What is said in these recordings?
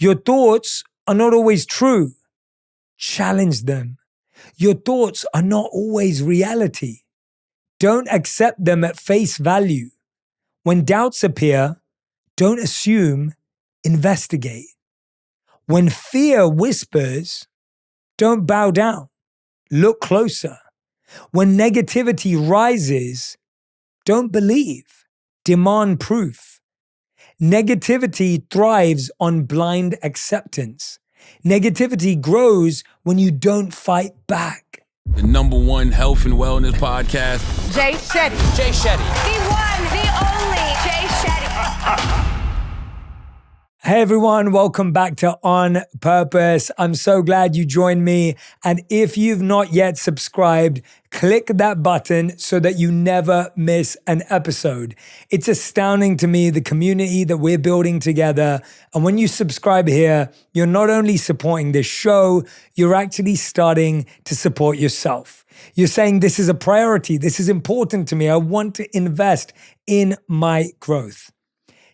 Your thoughts are not always true. Challenge them. Your thoughts are not always reality. Don't accept them at face value. When doubts appear, don't assume, investigate. When fear whispers, don't bow down. Look closer. When negativity rises, don't believe. Demand proof. Negativity thrives on blind acceptance. Negativity grows when you don't fight back. The #1 health and wellness podcast. Jay Shetty. Jay Shetty. The one, the only Jay Shetty. Hey everyone, welcome back to On Purpose. I'm so glad you joined me. And if you've not yet subscribed, click that button so that you never miss an episode. It's astounding to me, the community that we're building together. And when you subscribe here, you're not only supporting this show, you're actually starting to support yourself. You're saying this is a priority. This is important to me. I want to invest in my growth.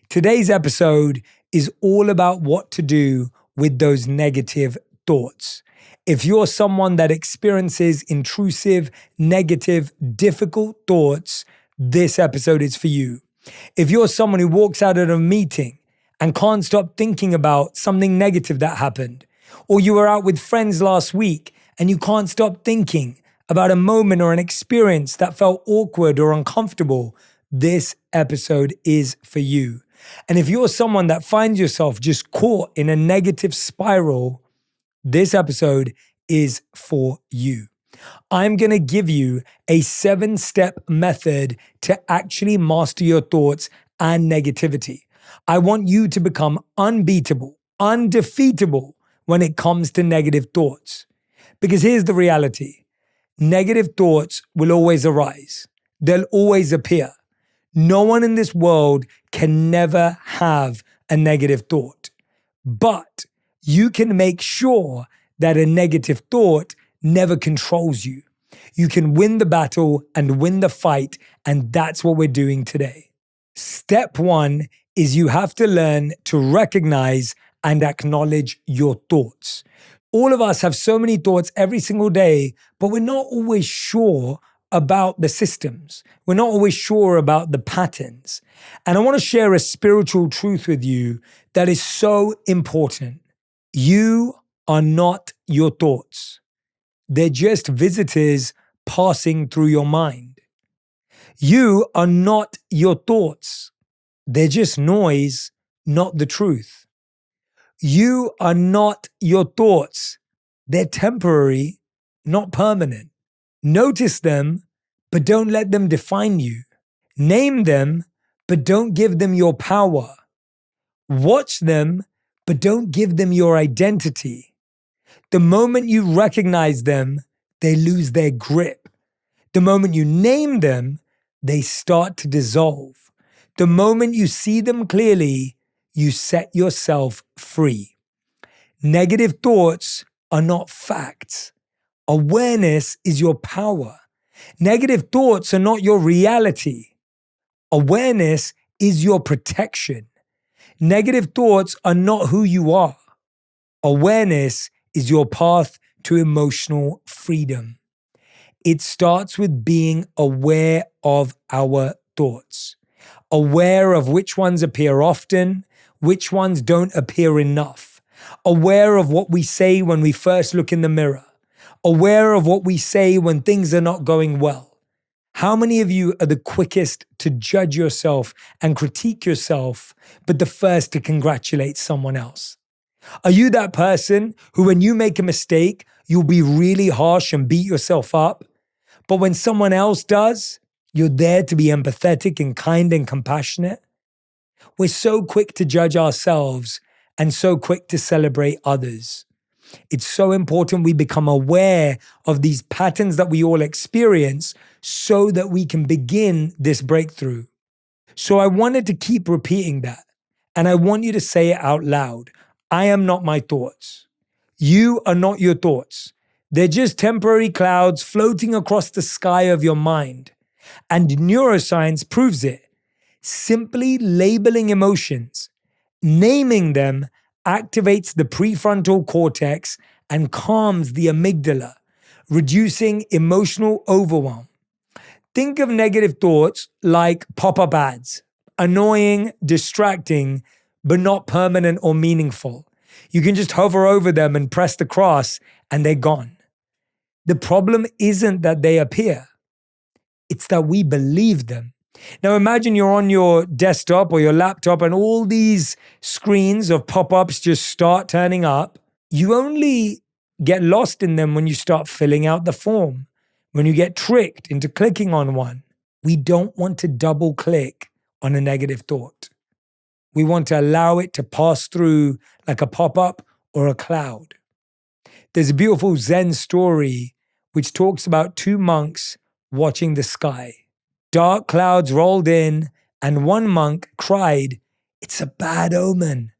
Today's episode is all about what to do with those negative thoughts. If you're someone that experiences intrusive, negative, difficult thoughts, this episode is for you. If you're someone who walks out of a meeting and can't stop thinking about something negative that happened, or you were out with friends last week and you can't stop thinking about a moment or an experience that felt awkward or uncomfortable, this episode is for you. And if you're someone that finds yourself just caught in a negative spiral, this episode is for you. I'm going to give you a 7-step method to actually master your thoughts and negativity. I want you to become unbeatable, undefeatable when it comes to negative thoughts. Because here's the reality. Negative thoughts will always arise. They'll always appear. No one in this world can never have a negative thought. But you can make sure that a negative thought never controls you. You can win the battle and win the fight, and that's what we're doing today. Step 1 is you have to learn to recognize and acknowledge your thoughts. All of us have so many thoughts every single day, but we're not always sure about the systems. We're not always sure about the patterns. And I want to share a spiritual truth with you that is so important. You are not your thoughts. They're just visitors passing through your mind. You are not your thoughts. They're just noise, not the truth. You are not your thoughts. They're temporary, not permanent. Notice them, but don't let them define you. Name them, but don't give them your power. Watch them, but don't give them your identity. The moment you recognize them, they lose their grip. The moment you name them, they start to dissolve. The moment you see them clearly, you set yourself free. Negative thoughts are not facts. Awareness is your power. Negative thoughts are not your reality. Awareness is your protection. Negative thoughts are not who you are. Awareness is your path to emotional freedom. It starts with being aware of our thoughts, aware of which ones appear often, which ones don't appear enough, aware of what we say when we first look in the mirror, aware of what we say when things are not going well. How many of you are the quickest to judge yourself and critique yourself, but the first to congratulate someone else? Are you that person who, when you make a mistake, you'll be really harsh and beat yourself up? But when someone else does, you're there to be empathetic and kind and compassionate? We're so quick to judge ourselves and so quick to celebrate others. It's so important we become aware of these patterns that we all experience so that we can begin this breakthrough. So I wanted to keep repeating that. And I want you to say it out loud. I am not my thoughts. You are not your thoughts. They're just temporary clouds floating across the sky of your mind. And neuroscience proves it. Simply labeling emotions, naming them, activates the prefrontal cortex and calms the amygdala, reducing emotional overwhelm. Think of negative thoughts like pop-up ads, annoying, distracting, but not permanent or meaningful. You can just hover over them and press the cross and they're gone. The problem isn't that they appear. It's that we believe them. Now imagine you're on your desktop or your laptop and all these screens of pop-ups just start turning up. You only get lost in them when you start filling out the form, when you get tricked into clicking on one. We don't want to double click on a negative thought. We want to allow it to pass through like a pop-up or a cloud. There's a beautiful Zen story which talks about two monks watching the sky. Dark clouds rolled in and one monk cried, "It's a bad omen."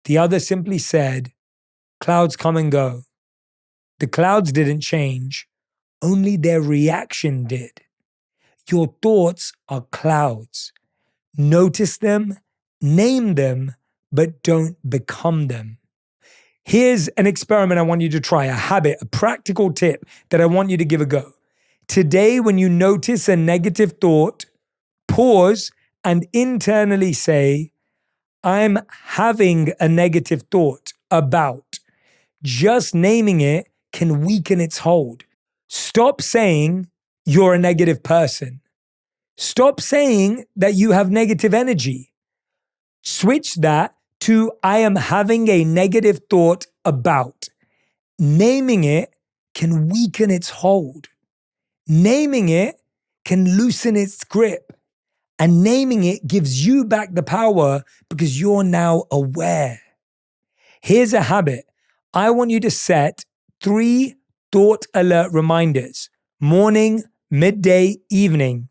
The other simply said, "Clouds come and go." The clouds didn't change, only their reaction did. Your thoughts are clouds. Notice them, name them, but don't become them. Here's an experiment I want you to try, a habit, a practical tip that I want you to give a go. Today, when you notice a negative thought, pause and internally say, "I'm having a negative thought about." Just naming it can weaken its hold. Stop saying you're a negative person. Stop saying that you have negative energy. Switch that to "I am having a negative thought about." Naming it can weaken its hold. Naming it can loosen its grip. And naming it gives you back the power because you're now aware. Here's a habit. I want you to set 3 thought alert reminders, morning, midday, evening.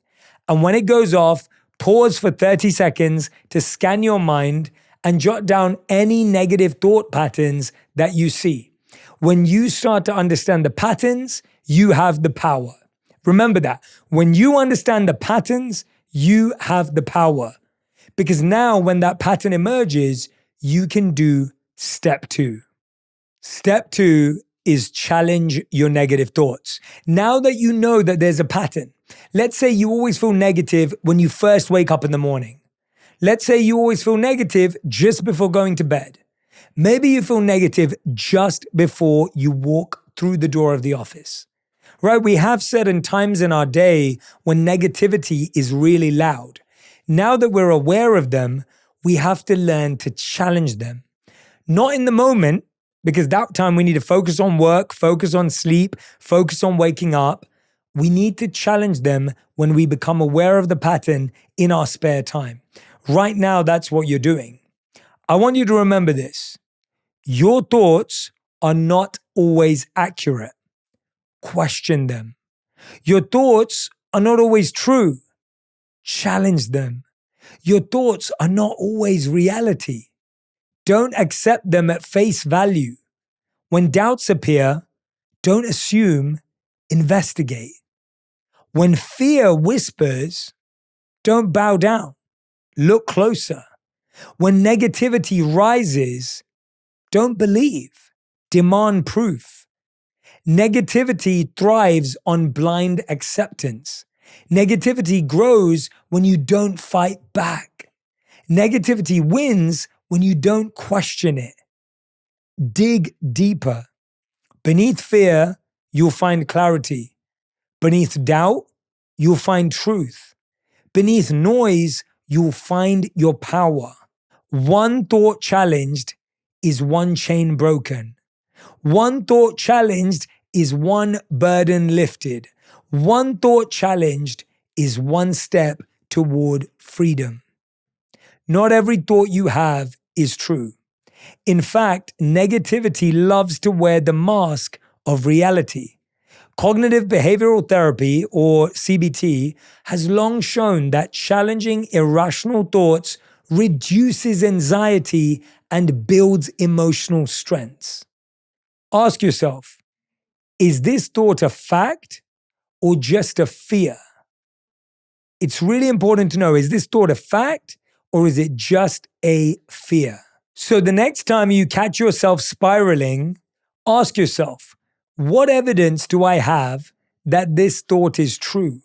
And when it goes off, pause for 30 seconds to scan your mind and jot down any negative thought patterns that you see. When you start to understand the patterns, you have the power. Remember that. When you understand the patterns, you have the power. Because now when that pattern emerges, you can do step 2. Step 2 is challenge your negative thoughts. Now that you know that there's a pattern, let's say you always feel negative when you first wake up in the morning. Let's say you always feel negative just before going to bed. Maybe you feel negative just before you walk through the door of the office. Right? We have certain times in our day when negativity is really loud. Now that we're aware of them, we have to learn to challenge them. Not in the moment, because that time we need to focus on work, focus on sleep, focus on waking up. We need to challenge them when we become aware of the pattern in our spare time. Right now, that's what you're doing. I want you to remember this. Your thoughts are not always accurate. Question them. Your thoughts are not always true. Challenge them. Your thoughts are not always reality. Don't accept them at face value. When doubts appear, don't assume, investigate. When fear whispers, don't bow down. Look closer. When negativity rises, don't believe. Demand proof. Negativity thrives on blind acceptance. Negativity grows when you don't fight back. Negativity wins when you don't question it. Dig deeper. Beneath fear, you'll find clarity. Beneath doubt, you'll find truth. Beneath noise, you'll find your power. One thought challenged is one chain broken. One thought challenged is one burden lifted. One thought challenged is one step toward freedom. Not every thought you have is true. In fact, negativity loves to wear the mask of reality. Cognitive behavioral therapy, or CBT, has long shown that challenging irrational thoughts reduces anxiety and builds emotional strengths. Ask yourself, is this thought a fact or just a fear? It's really important to know, is this thought a fact or is it just a fear? So the next time you catch yourself spiraling, ask yourself, what evidence do I have that this thought is true?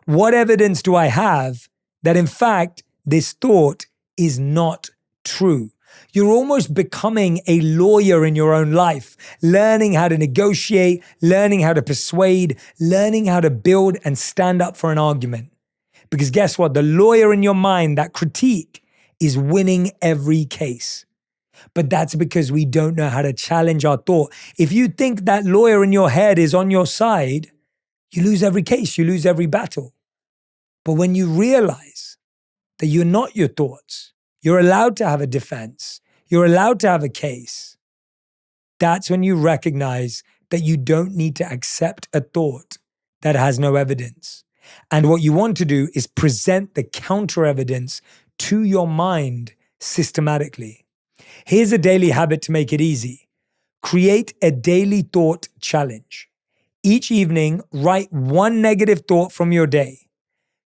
What evidence do I have that in fact this thought is not true? You're almost becoming a lawyer in your own life, learning how to negotiate, learning how to persuade, learning how to build and stand up for an argument. Because guess what? The lawyer in your mind, that critique, is winning every case. But that's because we don't know how to challenge our thought. If you think that lawyer in your head is on your side, you lose every case, you lose every battle. But when you realize that you're not your thoughts, you're allowed to have a defense, you're allowed to have a case, that's when you recognize that you don't need to accept a thought that has no evidence. And what you want to do is present the counter evidence to your mind systematically. Here's a daily habit to make it easy. Create a daily thought challenge. Each evening, write one negative thought from your day.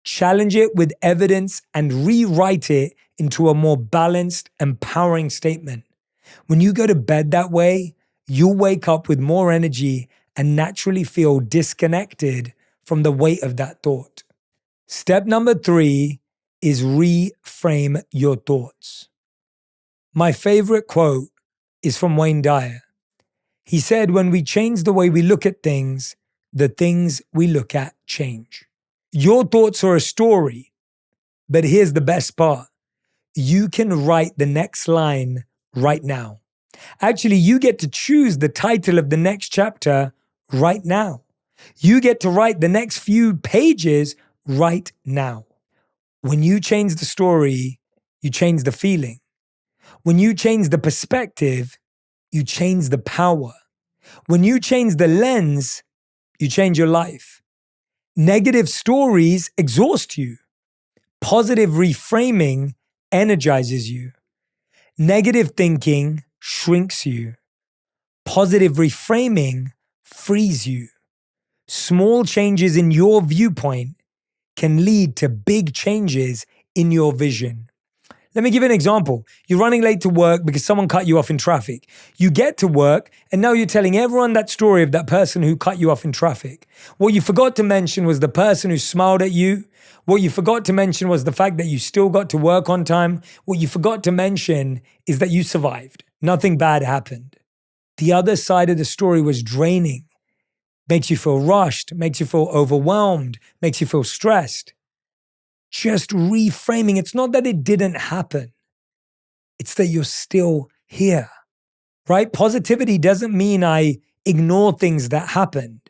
Challenge it with evidence and rewrite it into a more balanced, empowering statement. When you go to bed that way, you'll wake up with more energy and naturally feel disconnected from the weight of that thought. Step number 3 is reframe your thoughts. My favorite quote is from Wayne Dyer. He said, when we change the way we look at things, the things we look at change. Your thoughts are a story, but here's the best part. You can write the next line right now. Actually, you get to choose the title of the next chapter right now. You get to write the next few pages right now. When you change the story, you change the feeling. When you change the perspective, you change the power. When you change the lens, you change your life. Negative stories exhaust you. Positive reframing energizes you. Negative thinking shrinks you. Positive reframing frees you. Small changes in your viewpoint can lead to big changes in your vision. Let me give you an example. You're running late to work because someone cut you off in traffic. You get to work and now you're telling everyone that story of that person who cut you off in traffic. What you forgot to mention was the person who smiled at you. What you forgot to mention was the fact that you still got to work on time. What you forgot to mention is that you survived. Nothing bad happened. The other side of the story was draining. Makes you feel rushed, makes you feel overwhelmed, makes you feel stressed. Just reframing. It's not that it didn't happen. It's that you're still here, right? Positivity doesn't mean I ignore things that happened.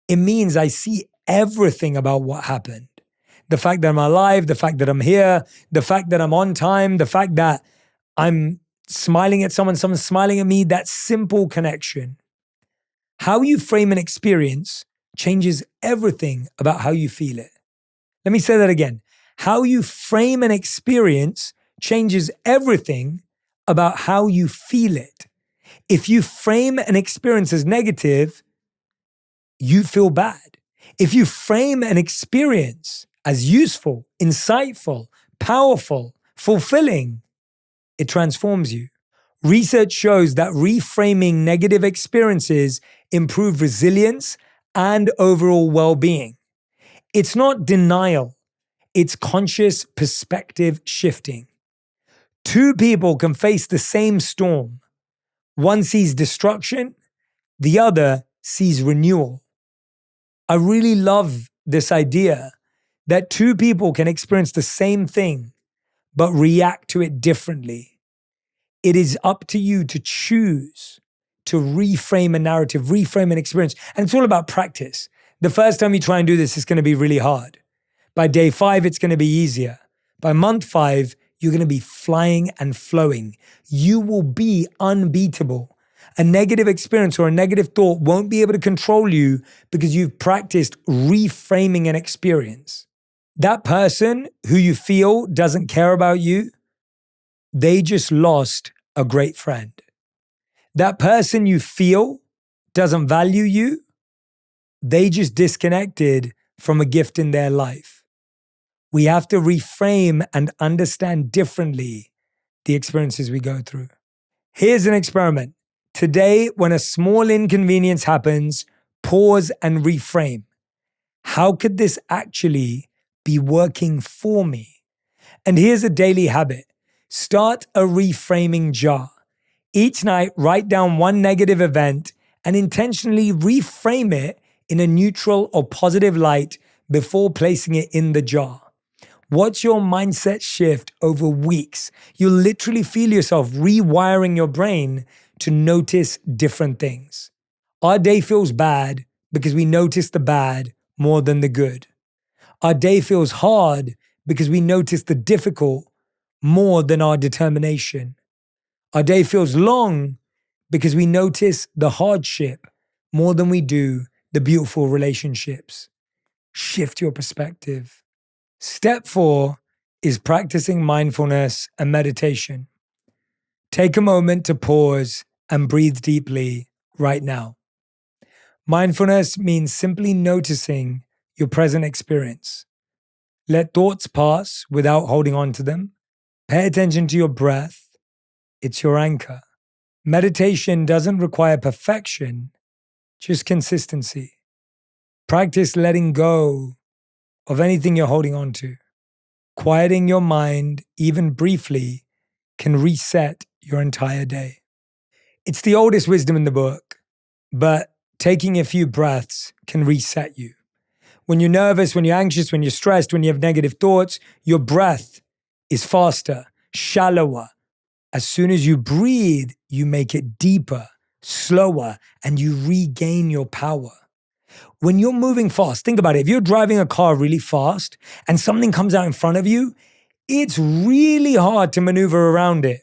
It means I see everything about what happened. The fact that I'm alive, the fact that I'm here, the fact that I'm on time, the fact that I'm smiling at someone, someone's smiling at me, that simple connection. How you frame an experience changes everything about how you feel it. Let me say that again. How you frame an experience changes everything about how you feel it. If you frame an experience as negative, you feel bad. If you frame an experience as useful, insightful, powerful, fulfilling, it transforms you. Research shows that reframing negative experiences improve resilience and overall well-being. It's not denial. It's conscious perspective shifting. Two people can face the same storm. One sees destruction, the other sees renewal. I really love this idea that two people can experience the same thing, but react to it differently. It is up to you to choose to reframe a narrative, reframe an experience. And it's all about practice. The first time you try and do this, it's going to be really hard. By day 5, it's going to be easier. By month 5, you're going to be flying and flowing. You will be unbeatable. A negative experience or a negative thought won't be able to control you because you've practiced reframing an experience. That person who you feel doesn't care about you, they just lost a great friend. That person you feel doesn't value you, they just disconnected from a gift in their life. We have to reframe and understand differently the experiences we go through. Here's an experiment. Today, when a small inconvenience happens, pause and reframe. How could this actually be working for me? And here's a daily habit. Start a reframing jar. Each night, write down one negative event and intentionally reframe it in a neutral or positive light before placing it in the jar. Watch your mindset shift over weeks. You'll literally feel yourself rewiring your brain to notice different things. Our day feels bad because we notice the bad more than the good. Our day feels hard because we notice the difficult more than our determination. Our day feels long because we notice the hardship more than we do the beautiful relationships. Shift your perspective. Step 4 is practicing mindfulness and meditation. Take a moment to pause and breathe deeply right now. Mindfulness means simply noticing your present experience. Let thoughts pass without holding on to them. Pay attention to your breath. It's your anchor. Meditation doesn't require perfection, just consistency. Practice letting go of anything you're holding on to. Quieting your mind, even briefly, can reset your entire day. It's the oldest wisdom in the book, but taking a few breaths can reset you. When you're nervous, when you're anxious, when you're stressed, when you have negative thoughts, your breath is faster, shallower. As soon as you breathe, you make it deeper, slower, and you regain your power. When you're moving fast, think about it. If you're driving a car really fast and something comes out in front of you, it's really hard to maneuver around it,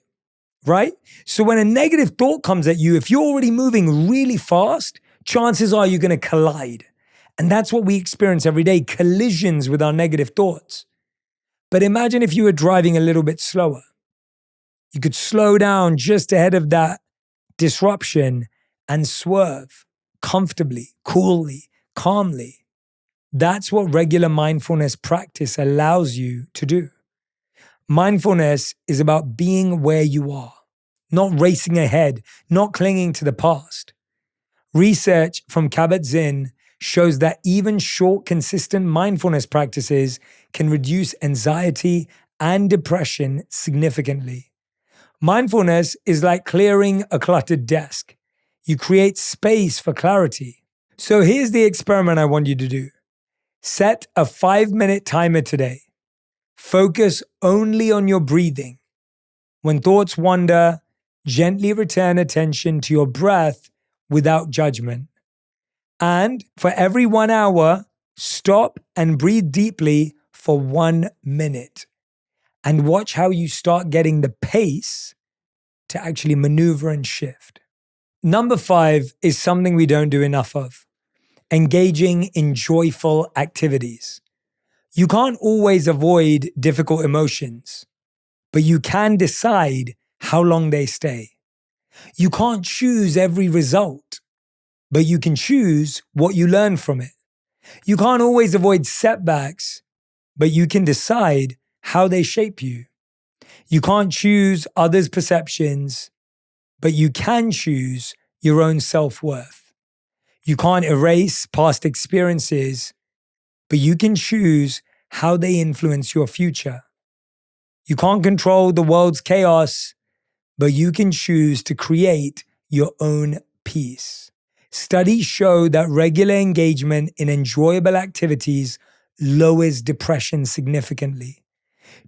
right? So when a negative thought comes at you, if you're already moving really fast, chances are you're going to collide. And that's what we experience every day, collisions with our negative thoughts. But imagine if you were driving a little bit slower. You could slow down just ahead of that disruption and swerve comfortably, coolly, calmly. That's what regular mindfulness practice allows you to do. Mindfulness is about being where you are, not racing ahead, not clinging to the past. Research from Kabat-Zinn shows that even short, consistent mindfulness practices can reduce anxiety and depression significantly. Mindfulness is like clearing a cluttered desk. You create space for clarity. So here's the experiment I want you to do. Set a 5-minute timer today. Focus only on your breathing. When thoughts wander, gently return attention to your breath without judgment. And for every 1 hour, stop and breathe deeply for 1 minute. And watch how you start getting the pace to actually maneuver and shift. Number 5 is something we don't do enough of. Engaging in joyful activities. You can't always avoid difficult emotions, but you can decide how long they stay. You can't choose every result, but you can choose what you learn from it. You can't always avoid setbacks, but you can decide how they shape you. You can't choose others' perceptions, but you can choose your own self-worth. You can't erase past experiences, but you can choose how they influence your future. You can't control the world's chaos, but you can choose to create your own peace. Studies show that regular engagement in enjoyable activities lowers depression significantly.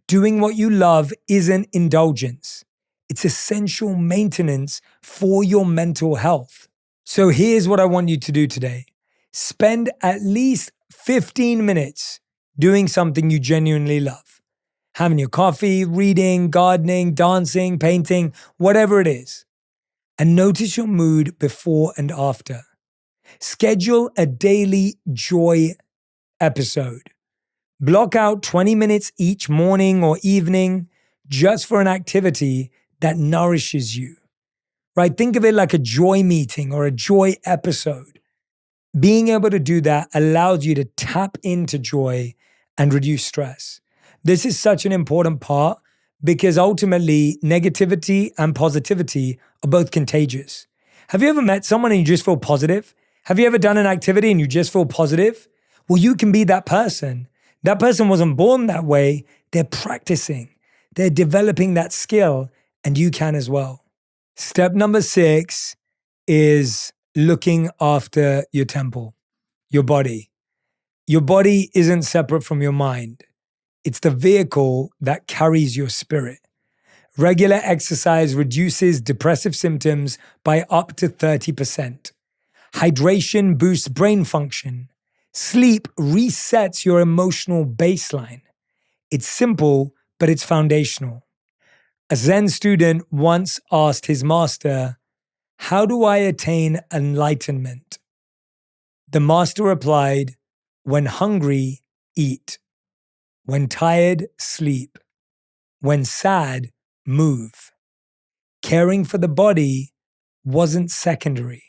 Doing what you love isn't indulgence. It's essential maintenance for your mental health. So here's what I want you to do today. Spend at least 15 minutes doing something you genuinely love. Having your coffee, reading, gardening, dancing, painting, whatever it is. And notice your mood before and after. Schedule a daily joy episode. Block out 20 minutes each morning or evening just for an activity that nourishes you. Right? Think of it like a joy meeting or a joy episode. Being able to do that allows you to tap into joy and reduce stress. This is such an important part because ultimately negativity and positivity are both contagious. Have you ever met someone and you just feel positive? Have you ever done an activity and you just feel positive? Well, you can be that person. That person wasn't born that way. They're practicing. They're developing that skill, and you can as well. Step number 6 is looking after your temple, your body. Your body isn't separate from your mind. It's the vehicle that carries your spirit. Regular exercise reduces depressive symptoms by up to 30%. Hydration boosts brain function. Sleep resets your emotional baseline. It's simple, but it's foundational. A Zen student once asked his master, "How do I attain enlightenment?" The master replied, "When hungry, eat. When tired, sleep. When sad, move." Caring for the body wasn't secondary.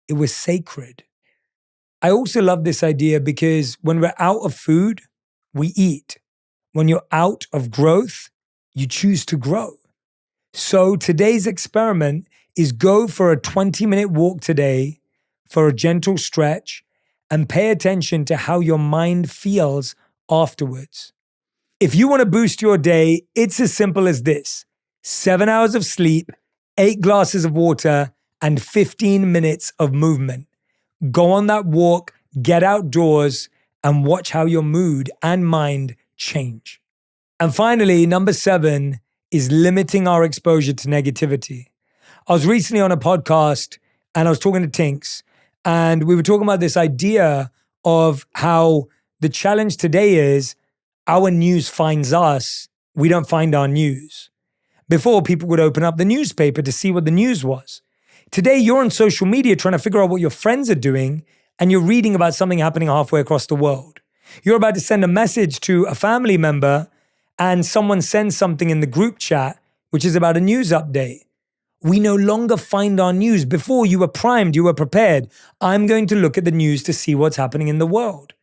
It was sacred. I also love this idea because when we're out of food, we eat. When you're out of growth, you choose to grow. So today's experiment is go for a 20-minute walk today, for a gentle stretch, and pay attention to how your mind feels afterwards. If you want to boost your day, it's as simple as this: 7 hours of sleep, 8 glasses of water, and 15 minutes of movement. Go on that walk, get outdoors, and watch how your mood and mind change. And finally, number 7 is limiting our exposure to negativity. I was recently on a podcast and I was talking to Tinks, and we were talking about this idea of how the challenge today is our news finds us, we don't find our news. Before, people would open up the newspaper to see what the news was. Today, you're on social media trying to figure out what your friends are doing, and you're reading about something happening halfway across the world. You're about to send a message to a family member, and someone sends something in the group chat, which is about a news update. We no longer find our news. Before, you were primed, you were prepared. I'm going to look at the news to see what's happening in the world.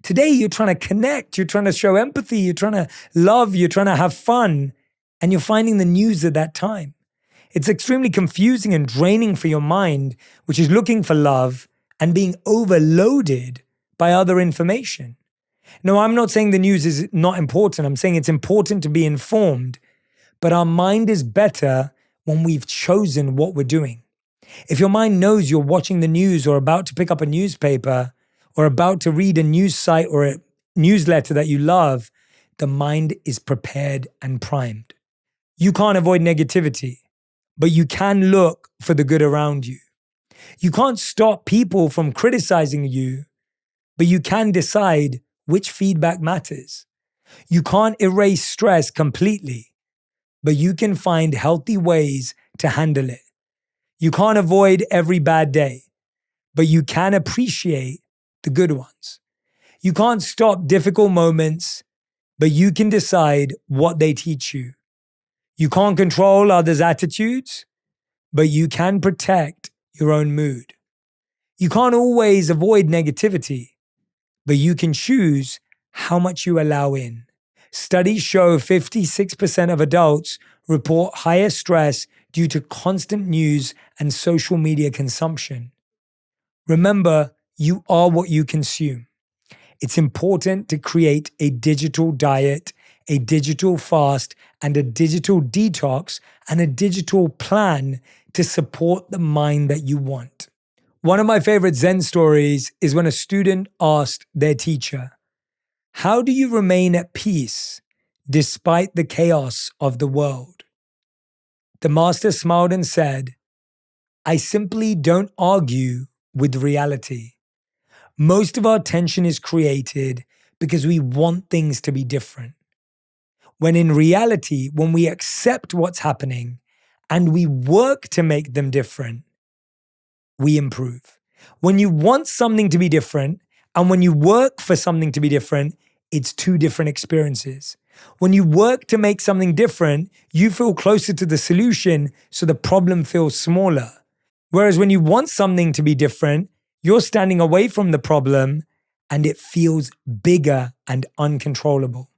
Today, you're trying to connect, you're trying to show empathy, you're trying to love, you're trying to have fun, and you're finding the news at that time. It's extremely confusing and draining for your mind, which is looking for love and being overloaded by other information. No, I'm not saying the news is not important. I'm saying it's important to be informed, but our mind is better when we've chosen what we're doing. If your mind knows you're watching the news or about to pick up a newspaper or about to read a news site or a newsletter that you love, the mind is prepared and primed. You can't avoid negativity, but you can look for the good around you. You can't stop people from criticizing you, but you can decide which feedback matters. You can't erase stress completely, but you can find healthy ways to handle it. You can't avoid every bad day, but you can appreciate the good ones. You can't stop difficult moments, but you can decide what they teach you. You can't control others' attitudes, but you can protect your own mood. You can't always avoid negativity, but you can choose how much you allow in. Studies show 56% of adults report higher stress due to constant news and social media consumption. Remember, you are what you consume. It's important to create a digital diet, a digital fast, and a digital detox, and a digital plan to support the mind that you want. One of my favorite Zen stories is when a student asked their teacher, "How do you remain at peace despite the chaos of the world?" The master smiled and said, "I simply don't argue with reality. Most of our tension is created because we want things to be different. When in reality, when we accept what's happening and we work to make them different, we improve." When you want something to be different and when you work for something to be different, it's two different experiences. When you work to make something different, you feel closer to the solution, so the problem feels smaller. Whereas when you want something to be different, you're standing away from the problem and it feels bigger and uncontrollable.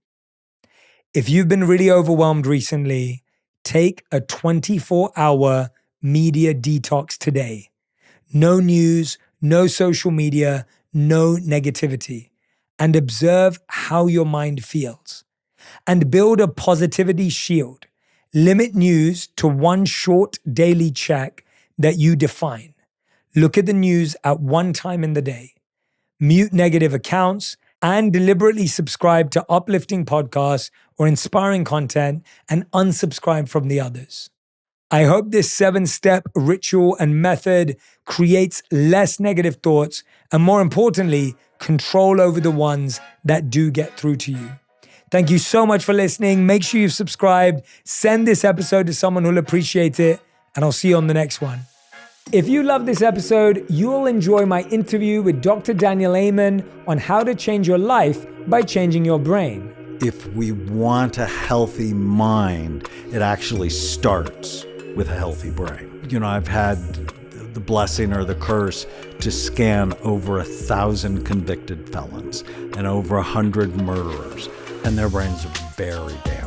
If you've been really overwhelmed recently, take a 24-hour media detox today. No news, no social media, no negativity. And observe how your mind feels. And build a positivity shield. Limit news to one short daily check that you define. Look at the news at one time in the day. Mute negative accounts and deliberately subscribe to uplifting podcasts or inspiring content and unsubscribe from the others. I hope this 7-step ritual and method creates less negative thoughts and, more importantly, control over the ones that do get through to you. Thank you so much for listening. Make sure you've subscribed. Send this episode to someone who'll appreciate it, and I'll see you on the next one. If you love this episode, you'll enjoy my interview with Dr. Daniel Amen on how to change your life by changing your brain. If we want a healthy mind, it actually starts with a healthy brain. You know, I've had the blessing or the curse to scan over 1,000 convicted felons and over 100 murderers, and their brains are very damaged.